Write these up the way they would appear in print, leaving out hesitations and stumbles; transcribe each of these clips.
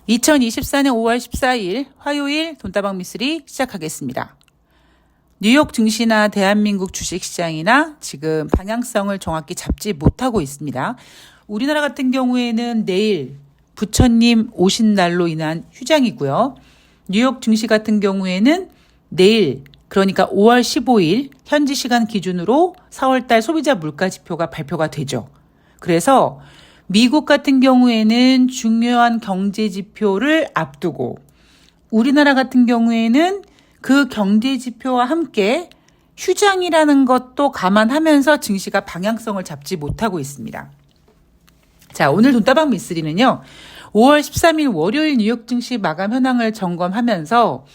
2024년 5월 14일 화요일 돈다방 미쓰리 시작하겠습니다. 뉴욕 증시나 대한민국 주식시장이나 지금 방향성을 정확히 잡지 못하고 있습니다. 우리나라 같은 경우에는 내일 부처님 오신 날로 인한 휴장이고요. 뉴욕 증시 같은 경우에는 내일 그러니까 5월 15일 현지 시간 기준으로 4월달 소비자 물가 지표가 발표가 되죠. 그래서 미국 같은 경우에는 중요한 경제 지표를 앞두고 우리나라 같은 경우에는 그 경제 지표와 함께 휴장이라는 것도 감안하면서 증시가 방향성을 잡지 못하고 있습니다. 자, 오늘 돈다방 미쓰리는요. 5월 13일 월요일 뉴욕 증시 마감 현황을 점검하면서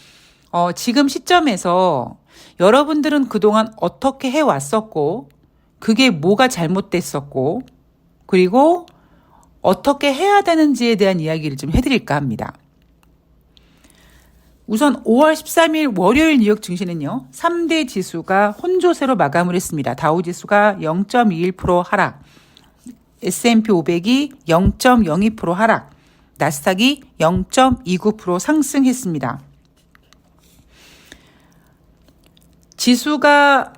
지금 시점에서 여러분들은 그동안 어떻게 해왔었고 그게 뭐가 잘못됐었고 그리고 어떻게 해야 되는지에 대한 이야기를 좀 해드릴까 합니다. 우선 5월 13일 월요일 뉴욕 증시는요. 3대 지수가 혼조세로 마감을 했습니다. 다우지수가 0.21% 하락, S&P 500이 0.02% 하락, 나스닥이 0.29% 상승했습니다. 지수가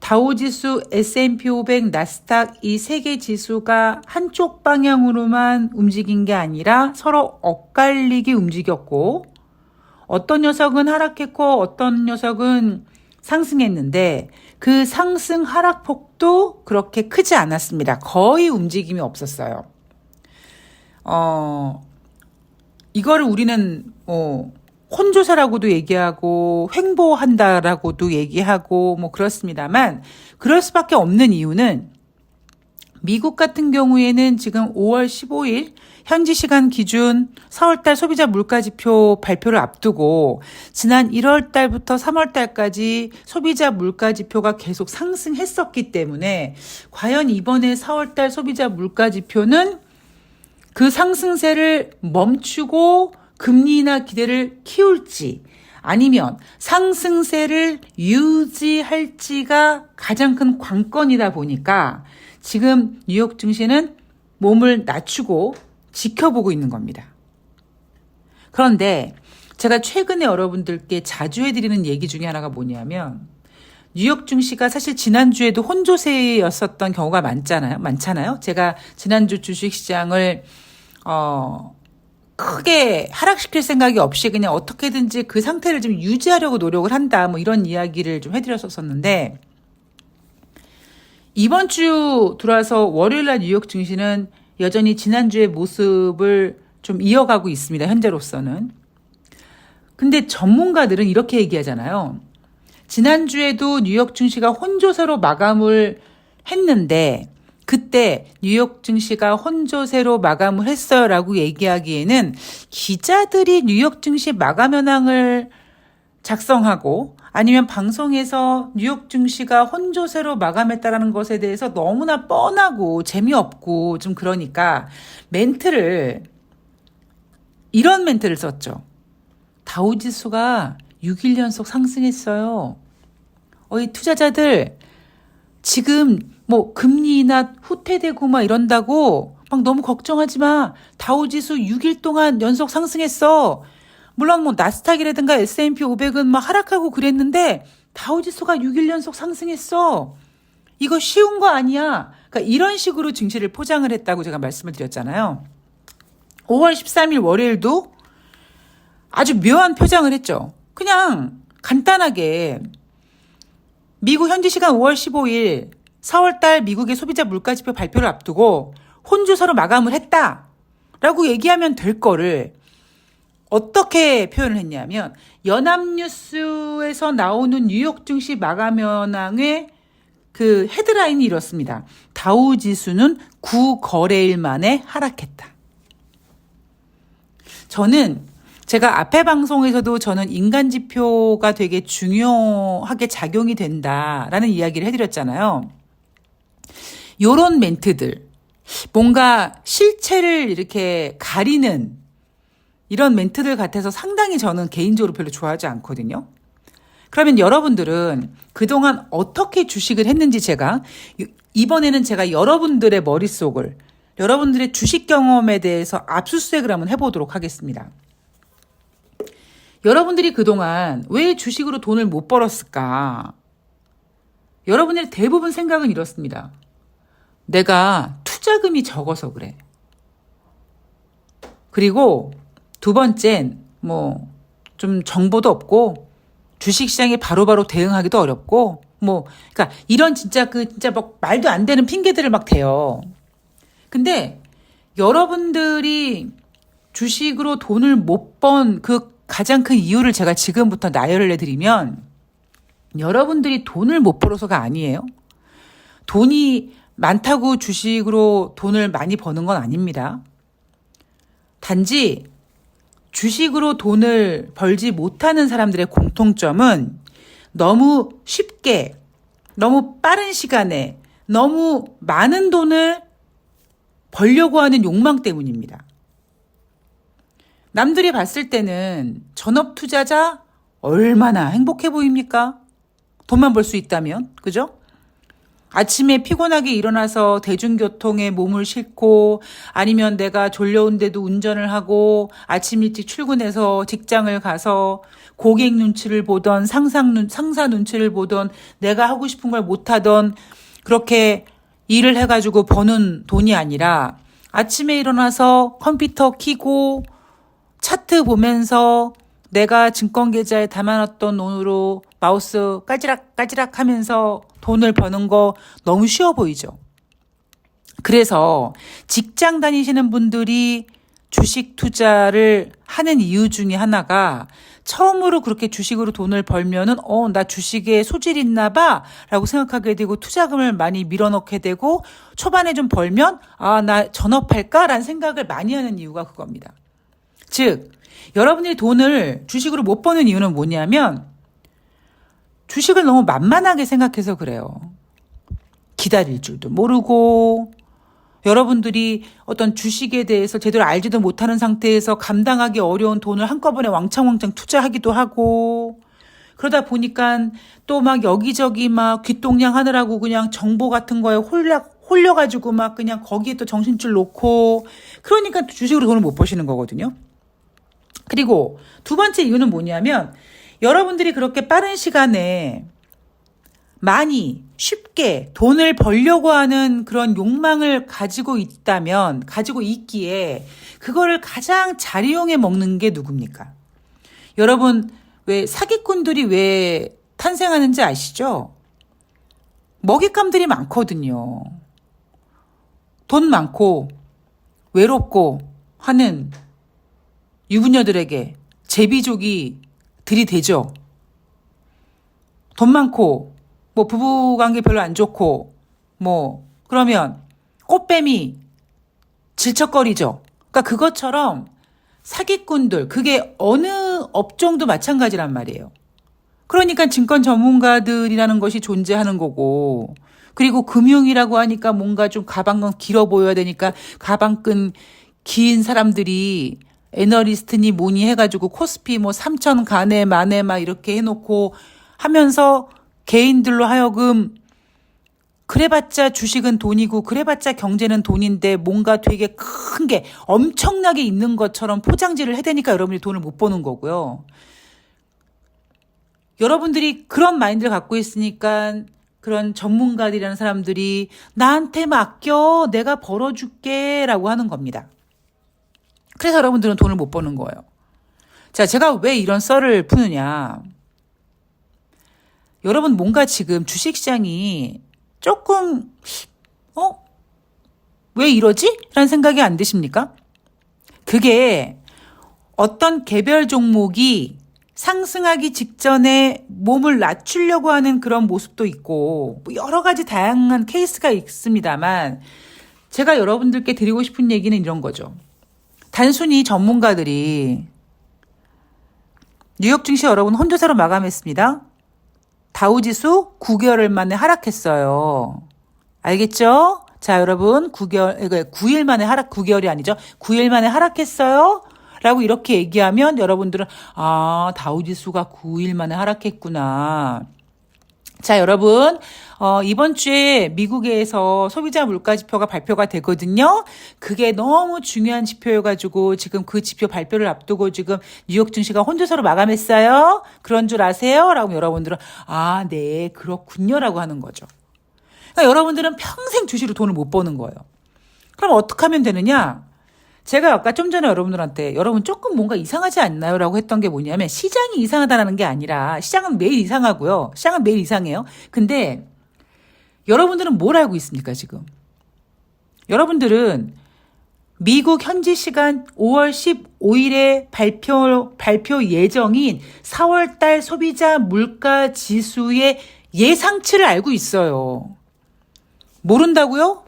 다우지수, S&P 500, 나스닥 이 세 개 지수가 한쪽 방향으로만 움직인 게 아니라 서로 엇갈리게 움직였고 어떤 녀석은 하락했고 어떤 녀석은 상승했는데 그 상승 하락폭도 그렇게 크지 않았습니다. 거의 움직임이 없었어요. 이거를 우리는 혼조세라고도 얘기하고 횡보한다라고도 얘기하고 그렇습니다만 그럴 수밖에 없는 이유는 미국 같은 경우에는 지금 5월 15일 현지 시간 기준 4월달 소비자 물가지표 발표를 앞두고 지난 1월달부터 3월달까지 소비자 물가지표가 계속 상승했었기 때문에 과연 이번에 4월달 소비자 물가지표는 그 상승세를 멈추고 금리나 기대를 키울지 아니면 상승세를 유지할지가 가장 큰 관건이다 보니까 지금 뉴욕 증시는 몸을 낮추고 지켜보고 있는 겁니다. 그런데 제가 최근에 여러분들께 자주 해드리는 얘기 중에 하나가 뭐냐면 뉴욕 증시가 사실 지난주에도 혼조세였었던 경우가 많잖아요. 제가 지난주 주식시장을 크게 하락시킬 생각이 없이 그냥 어떻게든지 그 상태를 좀 유지하려고 노력을 한다. 이런 이야기를 좀 해드렸었는데 이번 주 들어와서 월요일날 뉴욕 증시는 여전히 지난주의 모습을 좀 이어가고 있습니다. 현재로서는. 근데 전문가들은 이렇게 얘기하잖아요. 지난주에도 뉴욕 증시가 혼조세로 마감을 했는데 그때 뉴욕 증시가 혼조세로 마감을 했어요 라고 얘기하기에는 기자들이 뉴욕 증시 마감 현황을 작성하고 아니면 방송에서 뉴욕 증시가 혼조세로 마감했다라는 것에 대해서 너무나 뻔하고 재미없고 좀 그러니까 이런 멘트를 썼죠. 다우지수가 6일 연속 상승했어요. 이 투자자들 지금 금리 인하 후퇴되고 이런다고 너무 걱정하지 마. 다우지수 6일 동안 연속 상승했어. 물론 나스닥이라든가 S&P 500은 하락하고 그랬는데 다우지수가 6일 연속 상승했어. 이거 쉬운 거 아니야. 그러니까 이런 식으로 증시를 포장을 했다고 제가 말씀을 드렸잖아요. 5월 13일 월요일도 아주 묘한 표장을 했죠. 그냥 간단하게 미국 현지 시간 5월 15일 4월달 미국의 소비자 물가지표 발표를 앞두고 혼조세로 마감을 했다라고 얘기하면 될 거를 어떻게 표현을 했냐면 연합뉴스에서 나오는 뉴욕 증시 마감 현황의 그 헤드라인이 이렇습니다. 다우지수는 9거래일 만에 하락했다. 제가 앞에 방송에서도 저는 인간지표가 되게 중요하게 작용이 된다라는 이야기를 해드렸잖아요. 요런 멘트들, 뭔가 실체를 이렇게 가리는 이런 멘트들 같아서 상당히 저는 개인적으로 별로 좋아하지 않거든요. 그러면 여러분들은 그동안 어떻게 주식을 했는지 이번에는 제가 여러분들의 머릿속을 여러분들의 주식 경험에 대해서 압수수색을 한번 해보도록 하겠습니다. 여러분들이 그동안 왜 주식으로 돈을 못 벌었을까? 여러분들의 대부분 생각은 이렇습니다. 내가 투자금이 적어서 그래. 그리고 두 번째는 좀 정보도 없고 주식시장에 바로바로 대응하기도 어렵고 그러니까 이런 진짜 막 말도 안 되는 핑계들을 막 대요. 근데 여러분들이 주식으로 돈을 못 번 그 가장 큰 이유를 제가 지금부터 나열을 해드리면 여러분들이 돈을 못 벌어서가 아니에요. 돈이 많다고 주식으로 돈을 많이 버는 건 아닙니다. 단지 주식으로 돈을 벌지 못하는 사람들의 공통점은 너무 쉽게, 너무 빠른 시간에, 너무 많은 돈을 벌려고 하는 욕망 때문입니다. 남들이 봤을 때는 전업 투자자 얼마나 행복해 보입니까? 돈만 벌 수 있다면, 그죠? 아침에 피곤하게 일어나서 대중교통에 몸을 싣고 아니면 내가 졸려온데도 운전을 하고 아침 일찍 출근해서 직장을 가서 고객 눈치를 보던 상사 눈치를 보던 내가 하고 싶은 걸 못하던 그렇게 일을 해가지고 버는 돈이 아니라 아침에 일어나서 컴퓨터 켜고 차트 보면서 내가 증권계좌에 담아놨던 돈으로 마우스 까지락 하면서 돈을 버는 거 너무 쉬워 보이죠? 그래서 직장 다니시는 분들이 주식 투자를 하는 이유 중에 하나가 처음으로 그렇게 주식으로 돈을 벌면은 나 주식에 소질 있나 봐 라고 생각하게 되고 투자금을 많이 밀어넣게 되고 초반에 좀 벌면 나 전업할까? 라는 생각을 많이 하는 이유가 그겁니다. 즉 여러분들이 돈을 주식으로 못 버는 이유는 뭐냐면 주식을 너무 만만하게 생각해서 그래요. 기다릴 줄도 모르고 여러분들이 어떤 주식에 대해서 제대로 알지도 못하는 상태에서 감당하기 어려운 돈을 한꺼번에 왕창 투자하기도 하고 그러다 보니까 또 막 여기저기 막 귓동냥 하느라고 그냥 정보 같은 거에 홀려가지고 막 그냥 거기에 또 정신줄 놓고 그러니까 주식으로 돈을 못 버시는 거거든요. 그리고 두 번째 이유는 뭐냐면 여러분들이 그렇게 빠른 시간에 많이 쉽게 돈을 벌려고 하는 그런 욕망을 가지고 있기에 그거를 가장 잘 이용해 먹는 게 누굽니까? 여러분 왜 사기꾼들이 왜 탄생하는지 아시죠? 먹잇감들이 많거든요. 돈 많고 외롭고 하는 유부녀들에게 제비족이 들이대죠. 돈 많고 부부관계 별로 안 좋고 그러면 꽃뱀이 질척거리죠. 그러니까 그것처럼 사기꾼들 그게 어느 업종도 마찬가지란 말이에요. 그러니까 증권 전문가들이라는 것이 존재하는 거고 그리고 금융이라고 하니까 뭔가 좀 가방끈 길어 보여야 되니까 가방끈 긴 사람들이 애널리스트니 뭐니 해가지고 코스피 3천 가네 만에 막 이렇게 해놓고 하면서 개인들로 하여금 그래봤자 주식은 돈이고 그래봤자 경제는 돈인데 뭔가 되게 큰 게 엄청나게 있는 것처럼 포장지를 해대니까 여러분이 돈을 못 버는 거고요. 여러분들이 그런 마인드를 갖고 있으니까 그런 전문가들이라는 사람들이 나한테 맡겨 내가 벌어줄게 라고 하는 겁니다. 그래서 여러분들은 돈을 못 버는 거예요. 자, 제가 왜 이런 썰을 푸느냐. 여러분 뭔가 지금 주식시장이 조금 왜 이러지? 라는 생각이 안 드십니까? 그게 어떤 개별 종목이 상승하기 직전에 몸을 낮추려고 하는 그런 모습도 있고 여러 가지 다양한 케이스가 있습니다만 제가 여러분들께 드리고 싶은 얘기는 이런 거죠. 단순히 전문가들이 뉴욕 증시 여러분 혼조세로 마감했습니다. 다우지수 9개월 만에 하락했어요. 알겠죠? 자, 여러분 9일 만에 9개월이 아니죠. 9일 만에 하락했어요. 라고 이렇게 얘기하면 여러분들은 다우지수가 9일 만에 하락했구나. 자, 여러분, 이번 주에 미국에서 소비자 물가 지표가 발표가 되거든요. 그게 너무 중요한 지표여가지고 지금 그 지표 발표를 앞두고 지금 뉴욕 증시가 혼조세로 마감했어요. 그런 줄 아세요? 라고 여러분들은, 아, 네, 그렇군요. 라고 하는 거죠. 그러니까 여러분들은 평생 주식으로 돈을 못 버는 거예요. 그럼 어떻게 하면 되느냐? 제가 아까 좀 전에 여러분들한테 여러분 조금 뭔가 이상하지 않나요? 라고 했던 게 뭐냐면 시장이 이상하다는 게 아니라 시장은 매일 이상하고요. 시장은 매일 이상해요. 근데 여러분들은 뭘 알고 있습니까, 지금? 여러분들은 미국 현지 시간 5월 15일에 발표 예정인 4월 달 소비자 물가 지수의 예상치를 알고 있어요. 모른다고요?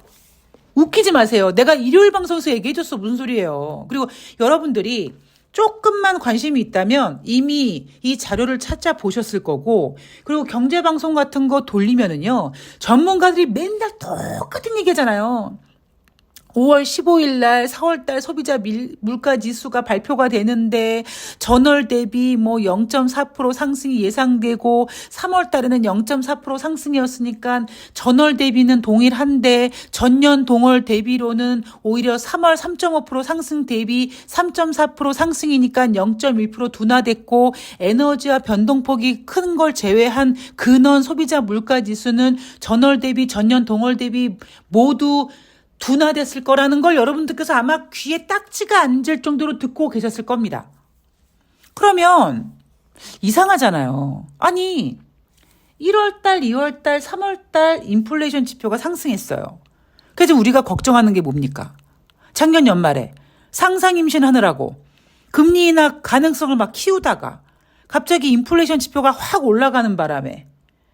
웃기지 마세요. 내가 일요일 방송에서 얘기해줬어. 무슨 소리예요. 그리고 여러분들이 조금만 관심이 있다면 이미 이 자료를 찾아보셨을 거고, 그리고 경제방송 같은 거 돌리면은요, 전문가들이 맨날 똑같은 얘기잖아요. 5월 15일 날 4월 달 소비자 물가 지수가 발표가 되는데 전월 대비 뭐 0.4% 상승이 예상되고 3월 달에는 0.4% 상승이었으니까 전월 대비는 동일한데 전년 동월 대비로는 오히려 3월 3.5% 상승 대비 3.4% 상승이니까 0.1% 둔화됐고 에너지와 변동폭이 큰 걸 제외한 근원 소비자 물가 지수는 전월 대비 전년 동월 대비 모두 둔화됐을 거라는 걸 여러분들께서 아마 귀에 딱지가 앉을 정도로 듣고 계셨을 겁니다. 그러면 이상하잖아요. 아니 1월달, 2월달, 3월달 인플레이션 지표가 상승했어요. 그래서 우리가 걱정하는 게 뭡니까? 작년 연말에 상상 임신하느라고 금리 인하 가능성을 막 키우다가 갑자기 인플레이션 지표가 확 올라가는 바람에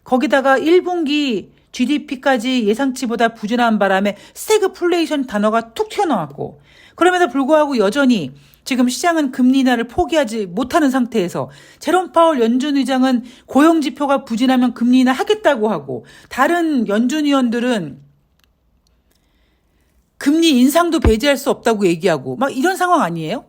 거기다가 1분기 GDP까지 예상치보다 부진한 바람에 스태그플레이션 단어가 툭 튀어나왔고, 그럼에도 불구하고 여전히 지금 시장은 금리 인하를 포기하지 못하는 상태에서 제롬 파월 연준 의장은 고용 지표가 부진하면 금리 인하 하겠다고 하고, 다른 연준 위원들은 금리 인상도 배제할 수 없다고 얘기하고 막 이런 상황 아니에요?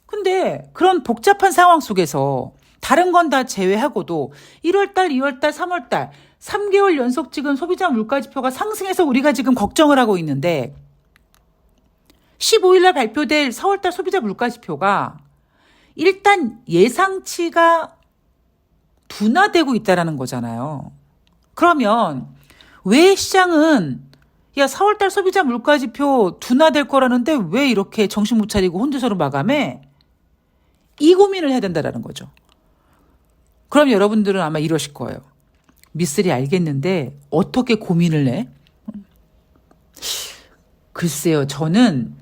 근데 그런 복잡한 상황 속에서 다른 건 다 제외하고도 1월달, 2월달, 3월달 3개월 연속 지금 소비자 물가 지표가 상승해서 우리가 지금 걱정을 하고 있는데 15일 날 발표될 4월달 소비자 물가 지표가 일단 예상치가 둔화되고 있다라는 거잖아요. 그러면 왜 시장은 야 4월달 소비자 물가 지표 둔화될 거라는데 왜 이렇게 정신 못 차리고 혼자서로 마감해? 이 고민을 해야 된다라는 거죠. 그럼 여러분들은 아마 이러실 거예요. 미쓰리 알겠는데 어떻게 고민을 해? 글쎄요. 저는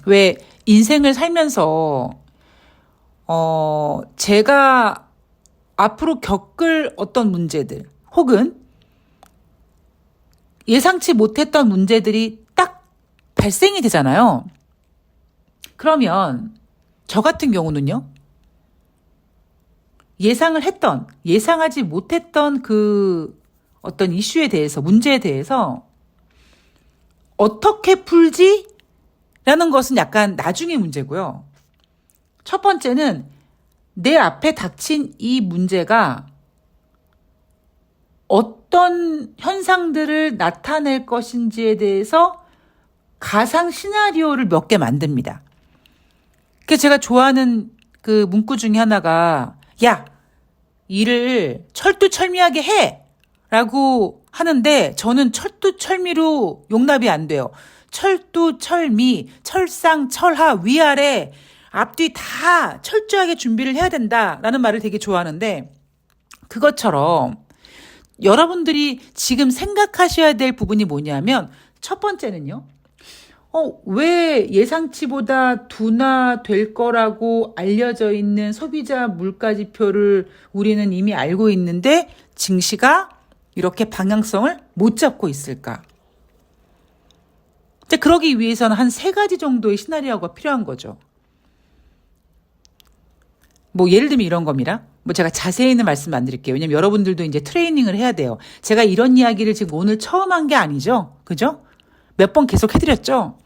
왜 인생을 살면서 제가 앞으로 겪을 어떤 문제들 혹은 예상치 못했던 문제들이 딱 발생이 되잖아요. 그러면 저 같은 경우는요. 예상하지 못했던 그 어떤 이슈에 대해서, 문제에 대해서 어떻게 풀지? 라는 것은 약간 나중의 문제고요. 첫 번째는 내 앞에 닥친 이 문제가 어떤 현상들을 나타낼 것인지에 대해서 가상 시나리오를 몇 개 만듭니다. 그래서 제가 좋아하는 그 문구 중에 하나가 야, 일을 철두철미하게 해! 라고 하는데 저는 철두철미로 용납이 안 돼요. 철두철미, 철상철하, 위아래, 앞뒤 다 철저하게 준비를 해야 된다라는 말을 되게 좋아하는데 그것처럼 여러분들이 지금 생각하셔야 될 부분이 뭐냐면 첫 번째는요. 왜 예상치보다 둔화될 거라고 알려져 있는 소비자 물가 지표를 우리는 이미 알고 있는데 증시가 이렇게 방향성을 못 잡고 있을까? 그러기 위해서는 한 3가지 정도의 시나리오가 필요한 거죠. 뭐 예를 들면 이런 겁니다. 뭐 제가 자세히는 말씀 안 드릴게요. 왜냐면 여러분들도 이제 트레이닝을 해야 돼요. 제가 이런 이야기를 지금 오늘 처음 한 게 아니죠. 그죠? 몇 번 계속 해드렸죠.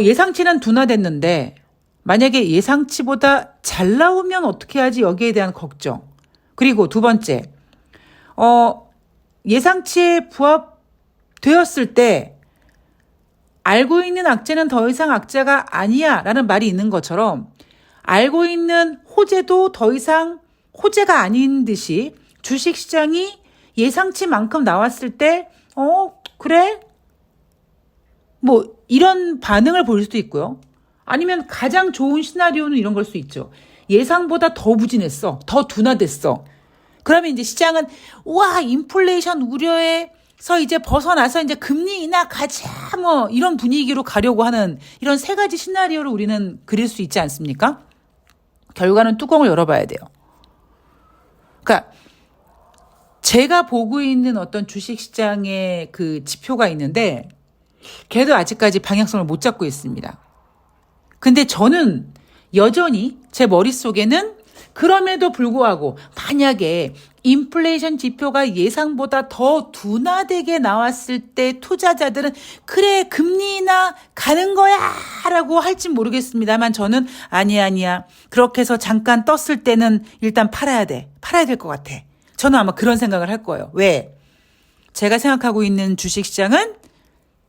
예상치는 둔화됐는데 만약에 예상치보다 잘 나오면 어떻게 하지? 여기에 대한 걱정. 그리고 두 번째, 예상치에 부합되었을 때 알고 있는 악재는 더 이상 악재가 아니야 라는 말이 있는 것처럼 알고 있는 호재도 더 이상 호재가 아닌 듯이 주식시장이 예상치만큼 나왔을 때 그래? 뭐 이런 반응을 보일 수도 있고요. 아니면 가장 좋은 시나리오는 이런 걸 수 있죠. 예상보다 더 부진했어. 더 둔화됐어. 그러면 이제 시장은 우와 인플레이션 우려에서 이제 벗어나서 이제 금리 인하 가자 뭐 이런 분위기로 가려고 하는 이런 세 가지 시나리오를 우리는 그릴 수 있지 않습니까? 결과는 뚜껑을 열어봐야 돼요. 그러니까 제가 보고 있는 어떤 주식시장의 그 지표가 있는데 걔도 아직까지 방향성을 못 잡고 있습니다. 근데 저는 여전히 제 머릿속에는 그럼에도 불구하고 만약에 인플레이션 지표가 예상보다 더 둔화되게 나왔을 때 투자자들은 그래 금리 인하 가는 거야 라고 할진 모르겠습니다만 저는 아니야 그렇게 해서 잠깐 떴을 때는 일단 팔아야 될 것 같아. 저는 아마 그런 생각을 할 거예요. 왜? 제가 생각하고 있는 주식시장은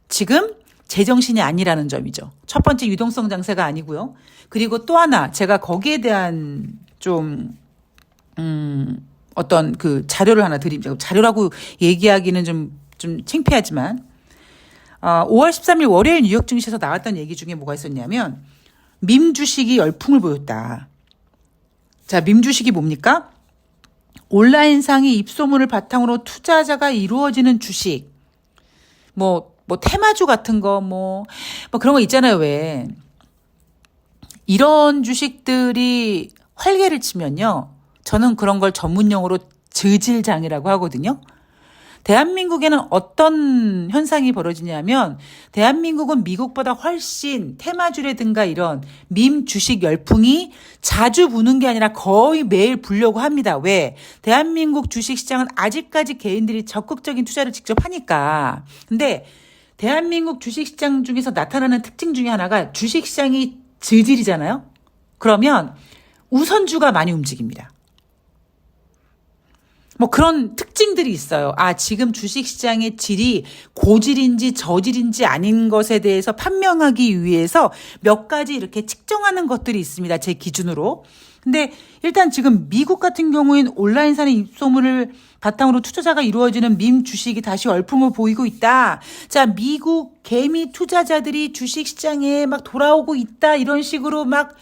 지금 제정신이 아니라는 점이죠. 첫 번째 유동성 장세가 아니고요. 그리고 또 하나 제가 거기에 대한 좀 어떤 그 자료를 하나 드립니다. 자료라고 얘기하기는 좀 창피하지만 5월 13일 월요일 뉴욕 증시에서 나왔던 얘기 중에 뭐가 있었냐면 밈 주식이 열풍을 보였다. 자, 밈 주식이 뭡니까? 온라인상의 입소문을 바탕으로 투자자가 이루어지는 주식. 뭐 테마주 같은 거, 뭐 그런 거 있잖아요, 왜. 이런 주식들이 활개를 치면요. 저는 그런 걸 전문용어로 저질장이라고 하거든요. 대한민국에는 어떤 현상이 벌어지냐면 대한민국은 미국보다 훨씬 테마주라든가 이런 밈 주식 열풍이 자주 부는 게 아니라 거의 매일 불려고 합니다. 왜? 대한민국 주식시장은 아직까지 개인들이 적극적인 투자를 직접 하니까. 근데 대한민국 주식시장 중에서 나타나는 특징 중에 하나가 주식시장이 저질이잖아요. 그러면 우선주가 많이 움직입니다. 뭐 그런 특징들이 있어요. 지금 주식시장의 질이 고질인지 저질인지 아닌 것에 대해서 판명하기 위해서 몇 가지 이렇게 측정하는 것들이 있습니다. 제 기준으로. 근데 일단 지금 미국 같은 경우에는 온라인상의 입소문을 바탕으로 투자자가 이루어지는 밈 주식이 다시 열풍을 보이고 있다. 자, 미국 개미 투자자들이 주식시장에 막 돌아오고 있다. 이런 식으로 막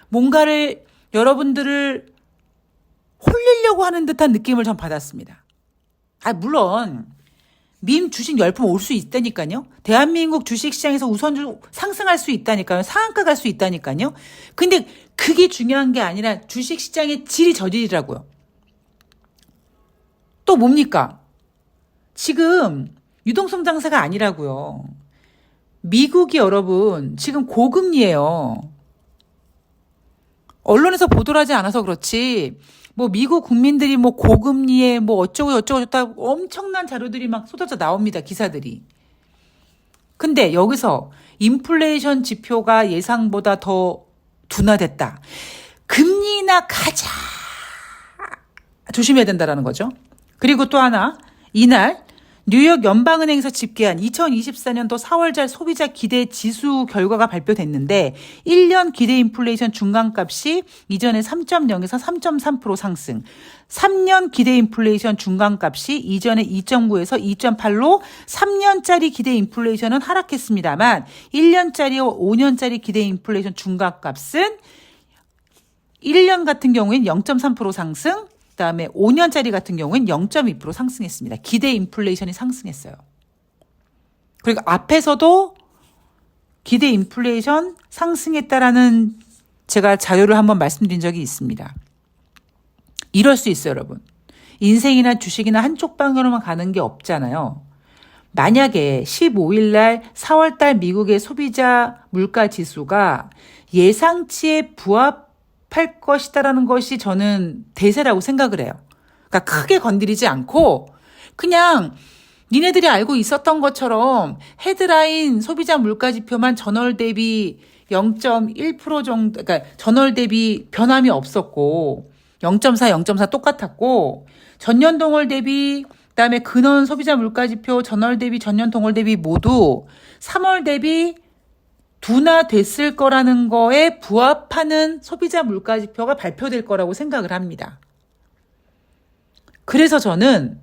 뭔가를 여러분들을 홀리려고 하는 듯한 느낌을 전 받았습니다. 물론 밈 주식 열풍 올 수 있다니까요. 대한민국 주식시장에서 우선주 상승할 수 있다니까요. 상한가 갈 수 있다니까요. 근데 그게 중요한 게 아니라 주식시장의 질이 저질이라고요. 또 뭡니까? 지금 유동성 장세가 아니라고요. 미국이 여러분 지금 고금리예요. 언론에서 보도를 하지 않아서 그렇지 뭐 미국 국민들이 뭐 고금리에 뭐 어쩌고 저쩌고 엄청난 자료들이 막 쏟아져 나옵니다. 기사들이. 근데 여기서 인플레이션 지표가 예상보다 더 둔화됐다. 금리 인하 가자. 조심해야 된다라는 거죠. 그리고 또 하나 이날 뉴욕 연방은행에서 집계한 2024년도 4월달 소비자 기대 지수 결과가 발표됐는데 1년 기대 인플레이션 중간값이 이전에 3.0에서 3.3% 상승, 3년 기대 인플레이션 중간값이 이전에 2.9에서 2.8로 3년짜리 기대 인플레이션은 하락했습니다만 1년짜리와 5년짜리 기대 인플레이션 중간값은 1년 같은 경우엔 0.3% 상승, 그다음에 5년짜리 같은 경우는 0.2% 상승했습니다. 기대 인플레이션이 상승했어요. 그리고 앞에서도 기대 인플레이션 상승했다라는 제가 자료를 한번 말씀드린 적이 있습니다. 이럴 수 있어요, 여러분. 인생이나 주식이나 한쪽 방향으로만 가는 게 없잖아요. 만약에 15일 날 4월 달 미국의 소비자 물가 지수가 예상치에 부합할 것이다라는 것이 저는 대세라고 생각을 해요. 그러니까 크게 건드리지 않고 그냥 니네들이 알고 있었던 것처럼 헤드라인 소비자 물가 지표만 전월 대비 0.1% 정도, 그러니까 전월 대비 변함이 없었고 0.4, 0.4 똑같았고 전년 동월 대비 그다음에 근원 소비자 물가지표 전월 대비 전년 동월 대비 모두 3월 대비 둔화됐을 거라는 거에 부합하는 소비자 물가지표가 발표될 거라고 생각을 합니다. 그래서 저는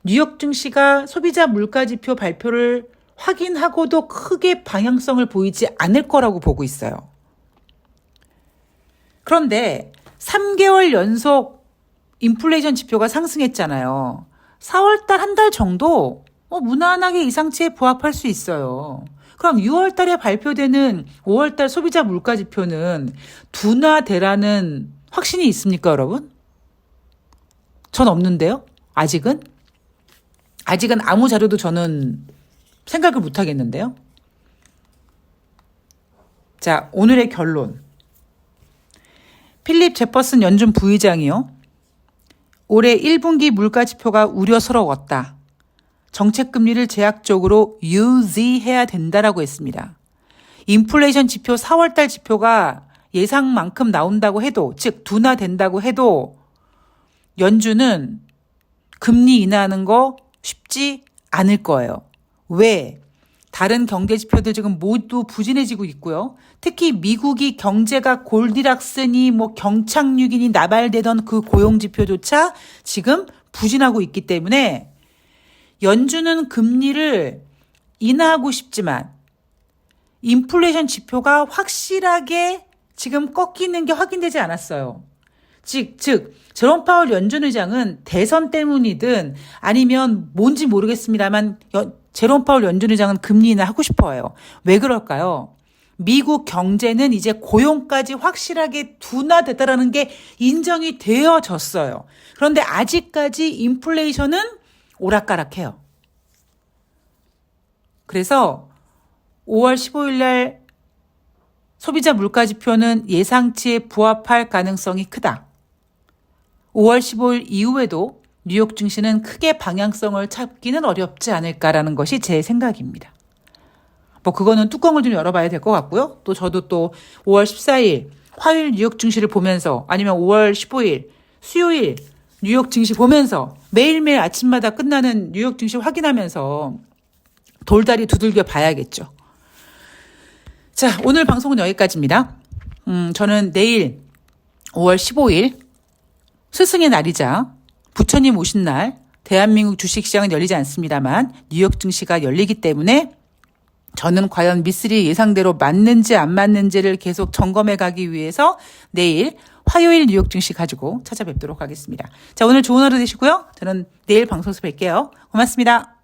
뉴욕 증시가 소비자 물가지표 발표를 확인하고도 크게 방향성을 보이지 않을 거라고 보고 있어요. 그런데 3개월 연속 인플레이션 지표가 상승했잖아요. 4월달 한 달 정도 무난하게 이상치에 부합할 수 있어요. 그럼 6월달에 발표되는 5월달 소비자 물가지표는 둔화되라는 확신이 있습니까, 여러분? 전 없는데요. 아직은 아무 자료도 저는 생각을 못 하겠는데요. 자, 오늘의 결론. 필립 제퍼슨 연준 부의장이요. 올해 1분기 물가지표가 우려스러웠다. 정책금리를 제약적으로 유지해야 된다라고 했습니다. 인플레이션 지표 4월달 지표가 예상만큼 나온다고 해도, 즉 둔화된다고 해도 연준은 금리 인하하는 거 쉽지 않을 거예요. 왜? 다른 경제 지표들 지금 모두 부진해지고 있고요. 특히 미국이 경제가 골디락스니 경착륙이니 나발되던 그 고용 지표조차 지금 부진하고 있기 때문에 연준은 금리를 인하하고 싶지만 인플레이션 지표가 확실하게 지금 꺾이는 게 확인되지 않았어요. 즉 제롬 파월 연준 의장은 대선 때문이든 아니면 뭔지 모르겠습니다만 제롬 파월 연준 의장은 금리 인하하고 싶어요. 왜 그럴까요? 미국 경제는 이제 고용까지 확실하게 둔화됐다라는 게 인정이 되어졌어요. 그런데 아직까지 인플레이션은 오락가락해요. 그래서 5월 15일 날 소비자 물가지표는 예상치에 부합할 가능성이 크다. 5월 15일 이후에도 뉴욕 증시는 크게 방향성을 찾기는 어렵지 않을까라는 것이 제 생각입니다. 그거는 뚜껑을 좀 열어봐야 될 것 같고요. 또 저도 또 5월 14일 화요일 뉴욕 증시를 보면서 아니면 5월 15일 수요일 뉴욕 증시 보면서 매일매일 아침마다 끝나는 뉴욕 증시 확인하면서 돌다리 두들겨 봐야겠죠. 자, 오늘 방송은 여기까지입니다. 저는 내일 5월 15일 스승의 날이자 부처님 오신 날 대한민국 주식시장은 열리지 않습니다만 뉴욕 증시가 열리기 때문에 저는 과연 미쓰리 예상대로 맞는지 안 맞는지를 계속 점검해 가기 위해서 내일 화요일 뉴욕 증시 가지고 찾아뵙도록 하겠습니다. 자, 오늘 좋은 하루 되시고요. 저는 내일 방송에서 뵐게요. 고맙습니다.